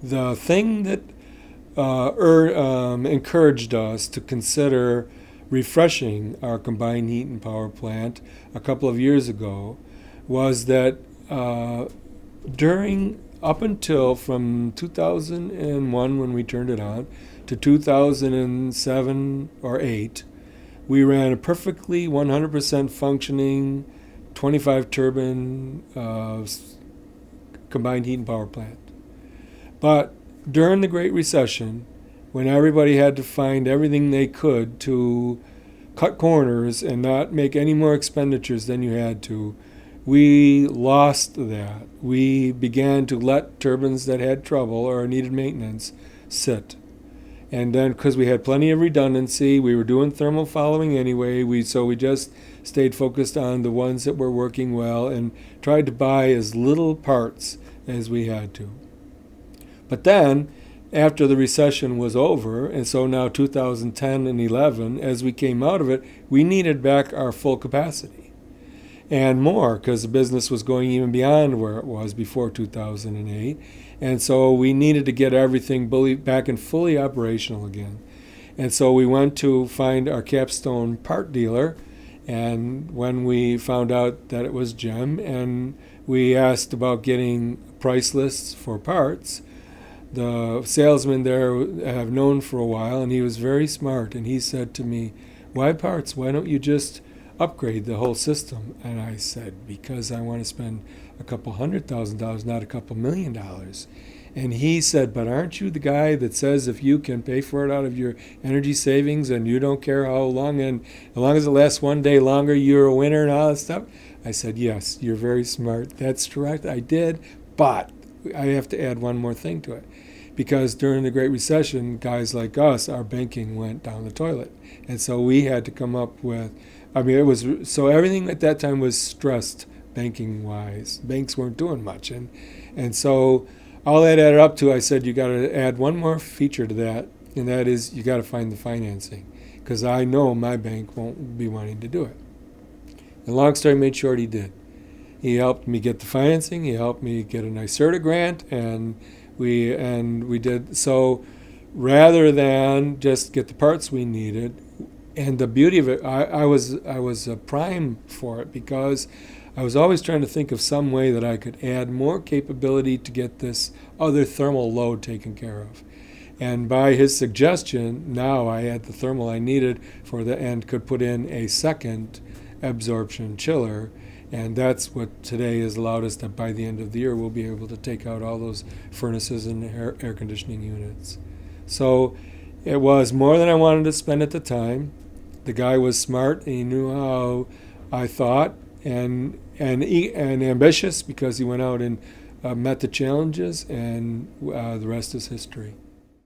the thing that encouraged us to consider refreshing our combined heat and power plant a couple of years ago was that during up until from 2001 when we turned it on to 2007 or 8, we ran a perfectly 100% functioning 25 turbine combined heat and power plant. But during the Great Recession, when everybody had to find everything they could to cut corners and not make any more expenditures than you had to, we lost that. We began to let turbines that had trouble or needed maintenance sit. And then because we had plenty of redundancy, we were doing thermal following anyway, so we just stayed focused on the ones that were working well and tried to buy as little parts as we had to. But then, after the recession was over, and so now 2010 and 11, as we came out of it, we needed back our full capacity and more because the business was going even beyond where it was before 2008. And so we needed to get everything back and fully operational again. And so we went to find our Capstone part dealer, and when we found out that it was Gem, and we asked about getting price lists for parts, the salesman there I've known for a while, and he was very smart, and he said to me, "Why parts? Why don't you just upgrade the whole system?" And I said, "Because I want to spend a couple $100,000, not a couple $1,000,000. And he said, "But aren't you the guy that says if you can pay for it out of your energy savings and you don't care how long, and as long as it lasts one day longer, you're a winner," and all that stuff? I said, "Yes, you're very smart. That's correct. I did, but I have to add one more thing to it. Because during the Great Recession, guys like us, our banking went down the toilet. And so we had to come up with, so everything at that time was stressed banking-wise. Banks weren't doing much. And so all that added up to, I said, you got to add one more feature to that, and that is you got to find the financing. Because I know my bank won't be wanting to do it. And long story made short, he did. He helped me get the financing. He helped me get a NYSERDA grant, and we did so. Rather than just get the parts we needed, and the beauty of it, I was a prime for it because I was always trying to think of some way that I could add more capability to get this other thermal load taken care of. And by his suggestion, now I had the thermal I needed and could put in a second absorption chiller. And that's what today has allowed us that by the end of the year we'll be able to take out all those furnaces and air conditioning units. So it was more than I wanted to spend at the time. The guy was smart, and he knew how I thought, and ambitious because he went out and met the challenges, and the rest is history.